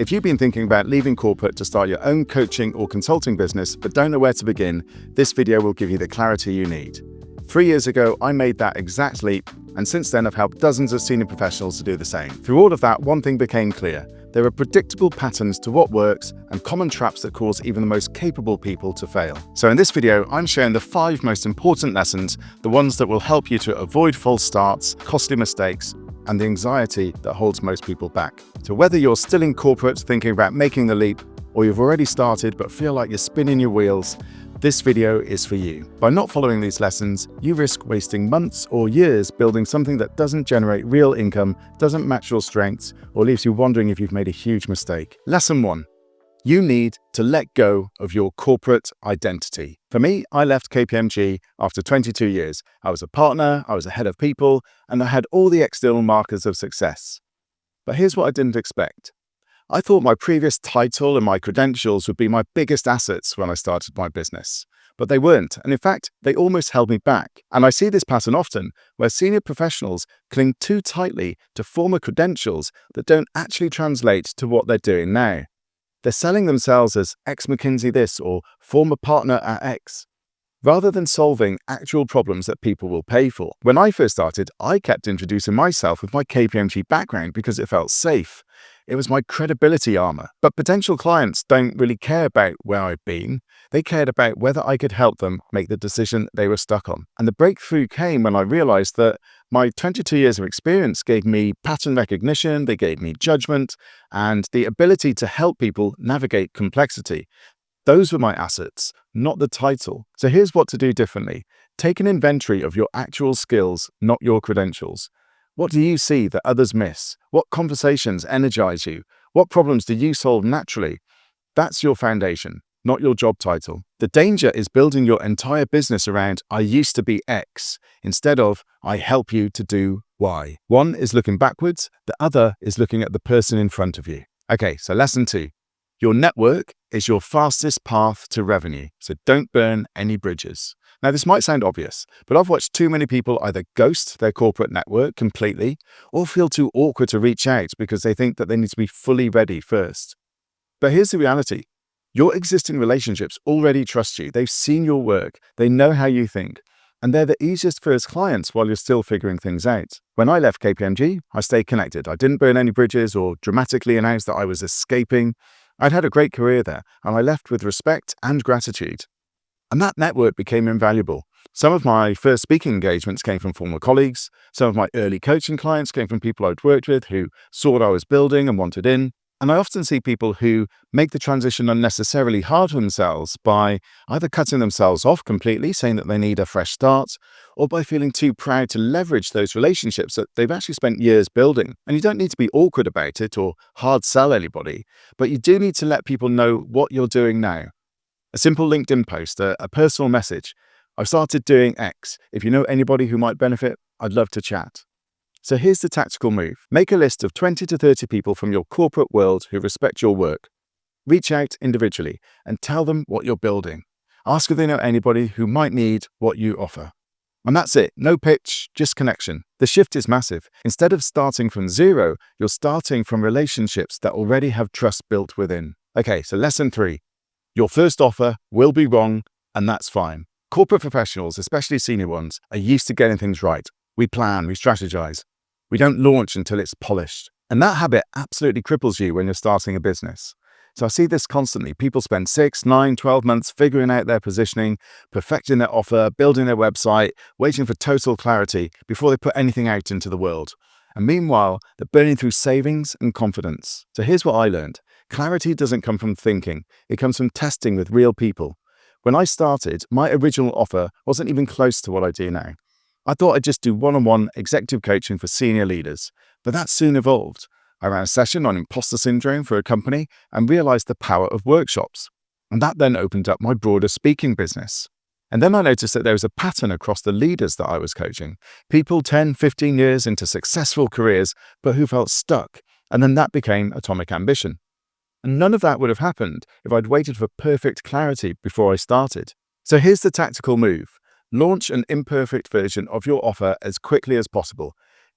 If you've been thinking about leaving corporate to start your own coaching or consulting business but don't know where to begin, this video will give you the clarity you need. 3 years ago, I made that exact leap, and since then I've helped dozens of senior professionals to do the same. Through all of that, one thing became clear. There are predictable patterns to what works and common traps that cause even the most capable people to fail. So in this video, I'm sharing the 5 most important lessons, the ones that will help you to avoid false starts, costly mistakes, and the anxiety that holds most people back. So whether you're still in corporate thinking about making the leap, or you've already started but feel like you're spinning your wheels, this video is for you. By not following these lessons, you risk wasting months or years building something that doesn't generate real income, doesn't match your strengths, or leaves you wondering if you've made a huge mistake. Lesson 1. You need to let go of your corporate identity. For me, I left KPMG after 22 years. I was a partner, I was a head of people, and I had all the external markers of success. But here's what I didn't expect. I thought my previous title and my credentials would be my biggest assets when I started my business. But they weren't, and in fact, they almost held me back. And I see this pattern often, where senior professionals cling too tightly to former credentials that don't actually translate to what they're doing now. They're selling themselves as ex-McKinsey this or former partner at X, rather than solving actual problems that people will pay for. When I first started, I kept introducing myself with my KPMG background because it felt safe. It was my credibility armor. But potential clients don't really care about where I've been. They cared about whether I could help them make the decision they were stuck on. And the breakthrough came when I realized that my 22 years of experience gave me pattern recognition, they gave me judgment, and the ability to help people navigate complexity. Those were my assets, not the title. So here's what to do differently. Take an inventory of your actual skills, not your credentials. What do you see that others miss? What conversations energize you? What problems do you solve naturally? That's your foundation, not your job title. The danger is building your entire business around "I used to be X" instead of "I help you to do Y." One is looking backwards, the other is looking at the person in front of you. Okay, so lesson 2. Your network is your fastest path to revenue, so don't burn any bridges. Now, this might sound obvious, but I've watched too many people either ghost their corporate network completely or feel too awkward to reach out because they think that they need to be fully ready first. But here's the reality. Your existing relationships already trust you. They've seen your work. They know how you think. And they're the easiest first clients while you're still figuring things out. When I left KPMG, I stayed connected. I didn't burn any bridges or dramatically announce that I was escaping. I'd had a great career there, and I left with respect and gratitude. And that network became invaluable. Some of my first speaking engagements came from former colleagues. Some of my early coaching clients came from people I'd worked with who saw what I was building and wanted in. And I often see people who make the transition unnecessarily hard for themselves by either cutting themselves off completely, saying that they need a fresh start, or by feeling too proud to leverage those relationships that they've actually spent years building. And you don't need to be awkward about it or hard sell anybody, but you do need to let people know what you're doing now. A simple LinkedIn post, a personal message. I've started doing X. If you know anybody who might benefit, I'd love to chat. So here's the tactical move. Make a list of 20 to 30 people from your corporate world who respect your work. Reach out individually and tell them what you're building. Ask if they know anybody who might need what you offer. And that's it. No pitch, just connection. The shift is massive. Instead of starting from zero, you're starting from relationships that already have trust built within. Okay, so lesson 3. Your first offer will be wrong, and that's fine. Corporate professionals, especially senior ones, are used to getting things right. We plan, we strategize. We don't launch until it's polished. And that habit absolutely cripples you when you're starting a business. So I see this constantly. People spend 6, 9, 12 months figuring out their positioning, perfecting their offer, building their website, waiting for total clarity before they put anything out into the world. And meanwhile, they're burning through savings and confidence. So here's what I learned. Clarity doesn't come from thinking. It comes from testing with real people. When I started, my original offer wasn't even close to what I do now. I thought I'd just do one-on-one executive coaching for senior leaders, but that soon evolved. I ran a session on imposter syndrome for a company and realized the power of workshops. And that then opened up my broader speaking business. And then I noticed that there was a pattern across the leaders that I was coaching. People 10, 15 years into successful careers, but who felt stuck. And then that became Atomic Ambition. And none of that would have happened if I'd waited for perfect clarity before I started. So here's the tactical move. Launch an imperfect version of your offer as quickly as possible.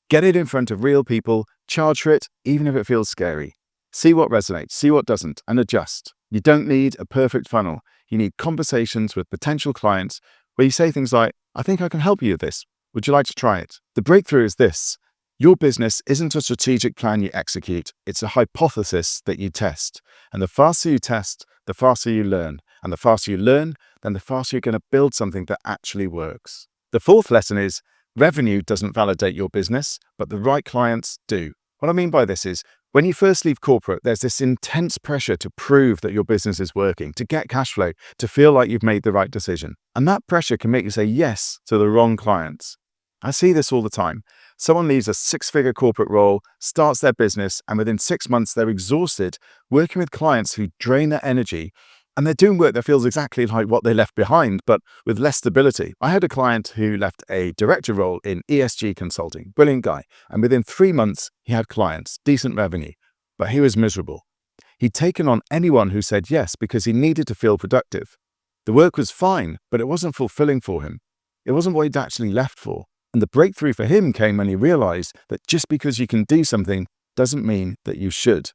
Get it in front of real people, charge for it, even if it feels scary. See what resonates, see what doesn't, and adjust. You don't need a perfect funnel. You need conversations with potential clients where you say things like, I think I can help you with this. Would you like to try it? The breakthrough is this. Your business isn't a strategic plan you execute. It's a hypothesis that you test. And the faster you test, the faster you learn. And the faster you learn, then the faster you're going to build something that actually works. The fourth lesson is revenue doesn't validate your business, but the right clients do. What I mean by this is when you first leave corporate, there's this intense pressure to prove that your business is working, to get cash flow, to feel like you've made the right decision. And that pressure can make you say yes to the wrong clients. I see this all the time. Someone leaves a six-figure corporate role, starts their business, and within 6 months, they're exhausted working with clients who drain their energy. And they're doing work that feels exactly like what they left behind, but with less stability. I had a client who left a director role in ESG consulting, brilliant guy. And within 3 months, he had clients, decent revenue, but he was miserable. He'd taken on anyone who said yes because he needed to feel productive. The work was fine, but it wasn't fulfilling for him. It wasn't what he'd actually left for. And the breakthrough for him came when he realized that just because you can do something doesn't mean that you should.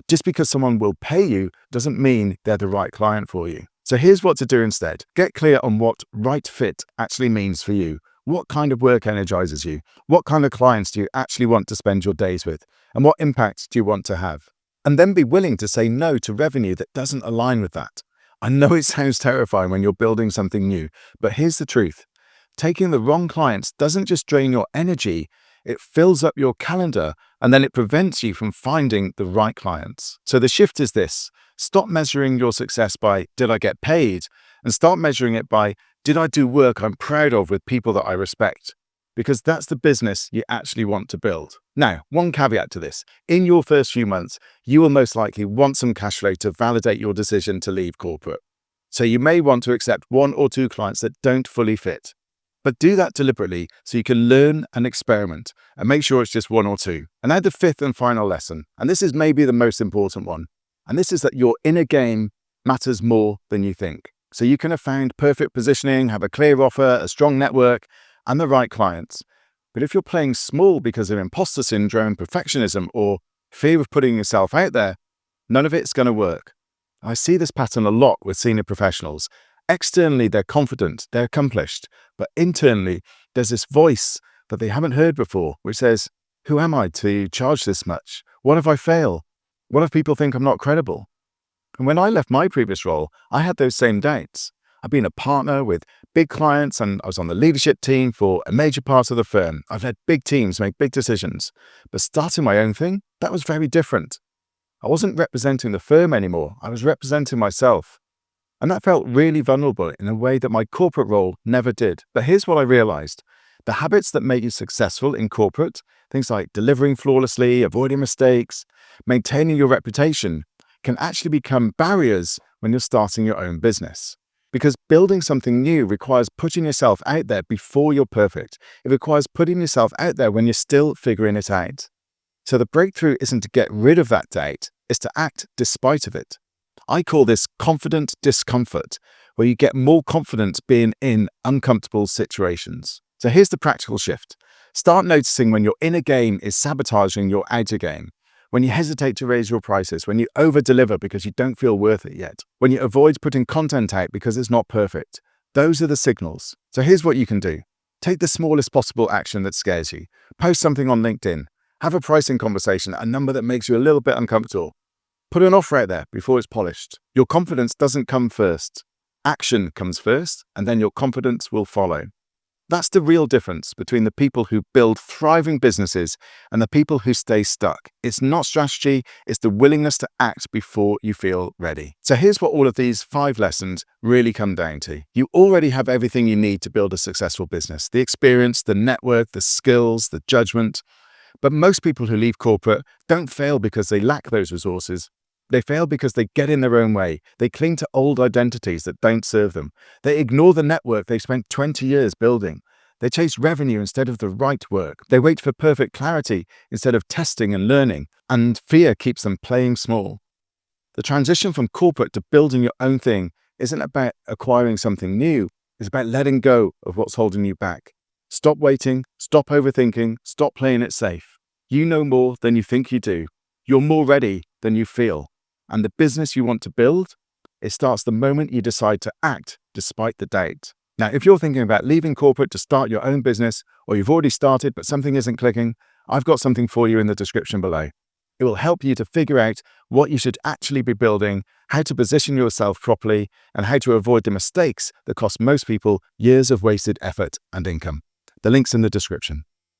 Just because someone will pay you doesn't mean they're the right client for you. So here's what to do instead. Get clear on what right fit actually means for you. What kind of work energizes you? What kind of clients do you actually want to spend your days with? And what impact do you want to have? And then be willing to say no to revenue that doesn't align with that. I know it sounds terrifying when you're building something new, but here's the truth. Taking the wrong clients doesn't just drain your energy, it fills up your calendar, and then it prevents you from finding the right clients. So the shift is this. Stop measuring your success by, did I get paid? And start measuring it by, did I do work I'm proud of with people that I respect? Because that's the business you actually want to build. Now, one caveat to this. In your first few months, you will most likely want some cash flow to validate your decision to leave corporate. So you may want to accept 1 or 2 clients that don't fully fit. But do that deliberately so you can learn and experiment and make sure it's just 1 or 2. And now the fifth and final lesson, and this is maybe the most important one, and this is that your inner game matters more than you think. So you can have found perfect positioning, have a clear offer, a strong network, and the right clients. But if you're playing small because of imposter syndrome, perfectionism, or fear of putting yourself out there, none of it's going to work. I see this pattern a lot with senior professionals. Externally, they're confident, they're accomplished, but internally, there's this voice that they haven't heard before, which says, who am I to charge this much? What if I fail? What if people think I'm not credible? And when I left my previous role, I had those same doubts. I've been a partner with big clients and I was on the leadership team for a major part of the firm. I've led big teams make big decisions. But starting my own thing, that was very different. I wasn't representing the firm anymore. I was representing myself. And that felt really vulnerable in a way that my corporate role never did. But here's what I realized. The habits that make you successful in corporate, things like delivering flawlessly, avoiding mistakes, maintaining your reputation, can actually become barriers when you're starting your own business. Because building something new requires putting yourself out there before you're perfect. It requires putting yourself out there when you're still figuring it out. So the breakthrough isn't to get rid of that doubt, it's to act despite of it. I call this confident discomfort, where you get more confidence being in uncomfortable situations. So here's the practical shift. Start noticing when your inner game is sabotaging your outer game. When you hesitate to raise your prices, when you over-deliver because you don't feel worth it yet, when you avoid putting content out because it's not perfect. Those are the signals. So here's what you can do. Take the smallest possible action that scares you. Post something on LinkedIn. Have a pricing conversation at a number that makes you a little bit uncomfortable. Put an offer out there before it's polished. Your confidence doesn't come first. Action comes first, and then your confidence will follow. That's the real difference between the people who build thriving businesses and the people who stay stuck. It's not strategy, it's the willingness to act before you feel ready. So here's what all of these 5 lessons really come down to. You already have everything you need to build a successful business. The experience, the network, the skills, the judgment. But most people who leave corporate don't fail because they lack those resources. They fail because they get in their own way. They cling to old identities that don't serve them. They ignore the network they've spent 20 years building. They chase revenue instead of the right work. They wait for perfect clarity instead of testing and learning. And fear keeps them playing small. The transition from corporate to building your own thing isn't about acquiring something new. It's about letting go of what's holding you back. Stop waiting, stop overthinking, stop playing it safe. You know more than you think you do. You're more ready than you feel. And the business you want to build, it starts the moment you decide to act despite the doubt. Now, if you're thinking about leaving corporate to start your own business, or you've already started but something isn't clicking, I've got something for you in the description below. It will help you to figure out what you should actually be building, how to position yourself properly, and how to avoid the mistakes that cost most people years of wasted effort and income. The link's in the description.